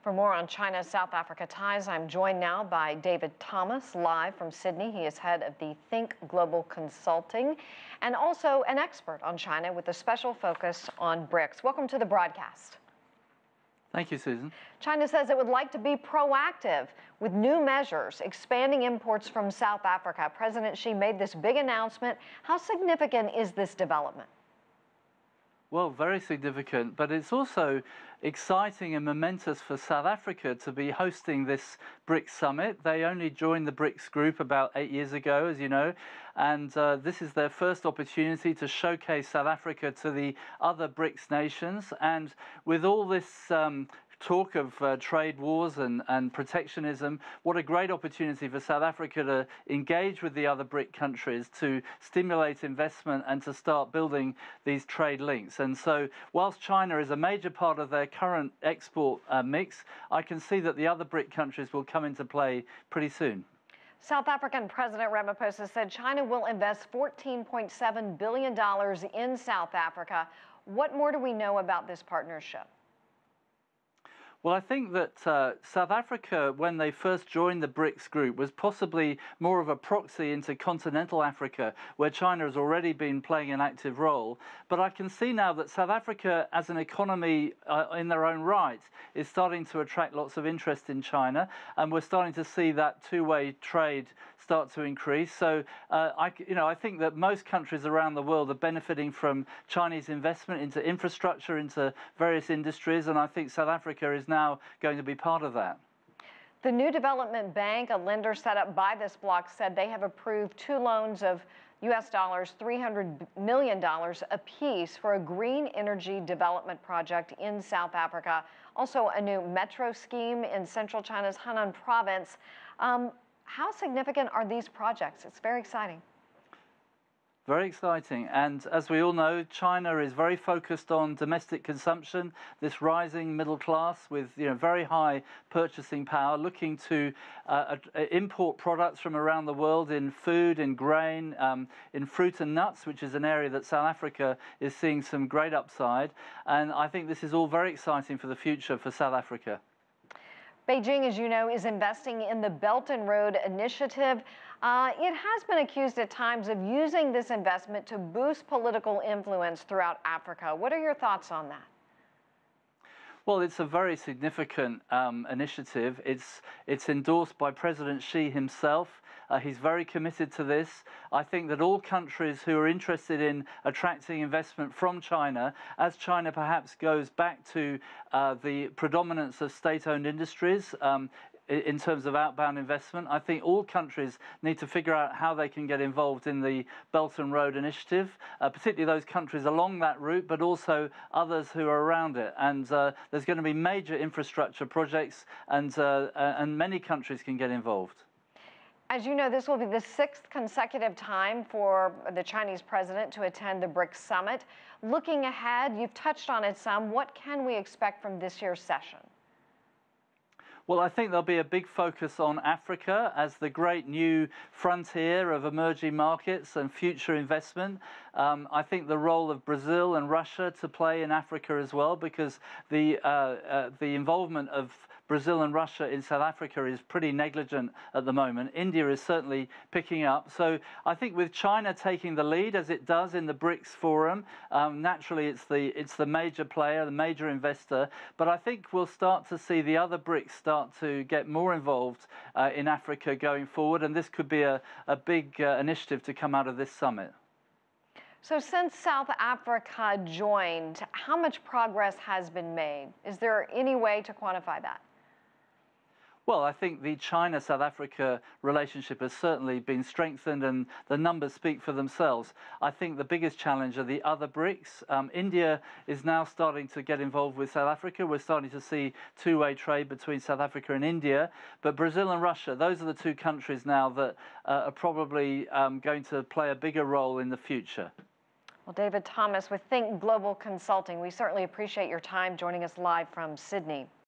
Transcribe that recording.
For more on China-South Africa ties, I'm joined now by David Thomas, live from Sydney. He is head of the Think Global Consulting and also an expert on China with a special focus on BRICS. Welcome to the broadcast. Thank you, Susan. China says it would like to be proactive with new measures, expanding imports from South Africa. President Xi made this big announcement. How significant is this development? Well, very significant, but it's also exciting and momentous for South Africa to be hosting this BRICS summit. They only joined the BRICS group about 8 years ago, as you know, and this is their first opportunity to showcase South Africa to the other BRICS nations. And with all this talk of trade wars and protectionism, what a great opportunity for South Africa to engage with the other BRIC countries to stimulate investment and to start building these trade links. And so whilst China is a major part of their current export mix, I can see that the other BRIC countries will come into play pretty soon. South African President Ramaphosa said China will invest $14.7 billion in South Africa. What more do we know about this partnership? Well, I think that South Africa, when they first joined the BRICS group, was possibly more of a proxy into continental Africa, where China has already been playing an active role. But I can see now that South Africa, as an economy in their own right, is starting to attract lots of interest in China, and we're starting to see that two-way trade start to increase. So, I think that most countries around the world are benefiting from Chinese investment into infrastructure, into various industries, and I think South Africa is now going to be part of that. The New Development Bank, a lender set up by this bloc, said they have approved two loans of US dollars $300 million apiece for a green energy development project in South Africa. Also, a new metro scheme in central China's Henan province. How significant are these projects? It's very exciting. Very exciting. And as we all know, China is very focused on domestic consumption, this rising middle class with very high purchasing power, looking to import products from around the world in food, in grain, in fruit and nuts, which is an area that South Africa is seeing some great upside. And I think this is all very exciting for the future for South Africa. Beijing, as you know, is investing in the Belt and Road Initiative. It has been accused at times of using this investment to boost political influence throughout Africa. What are your thoughts on that? Well, it's a very significant initiative. It's endorsed by President Xi himself. He's very committed to this. I think that all countries who are interested in attracting investment from China, as China perhaps goes back to the predominance of state-owned industries, in terms of outbound investment, I think all countries need to figure out how they can get involved in the Belt and Road Initiative, particularly those countries along that route, but also others who are around it. And there's going to be major infrastructure projects, and many countries can get involved. As you know, this will be the 6th consecutive time for the Chinese president to attend the BRICS summit. Looking ahead, you've touched on it some. What can we expect from this year's session? Well, I think there'll be a big focus on Africa as the great new frontier of emerging markets and future investment. I think the role of Brazil and Russia to play in Africa as well, because the involvement of Brazil and Russia in South Africa is pretty negligent at the moment. India is certainly picking up. So I think with China taking the lead, as it does in the BRICS forum, naturally it's the major player, the major investor. But I think we'll start to see the other BRICS start to get more involved in Africa going forward. And this could be a big initiative to come out of this summit. So since South Africa joined, how much progress has been made? Is there any way to quantify that? Well, I think the China-South Africa relationship has certainly been strengthened, and the numbers speak for themselves. I think the biggest challenge are the other BRICS. India is now starting to get involved with South Africa. We're starting to see two-way trade between South Africa and India. But Brazil and Russia, those are the two countries now that are probably going to play a bigger role in the future. Well, David Thomas with Think Global Consulting, we certainly appreciate your time joining us live from Sydney.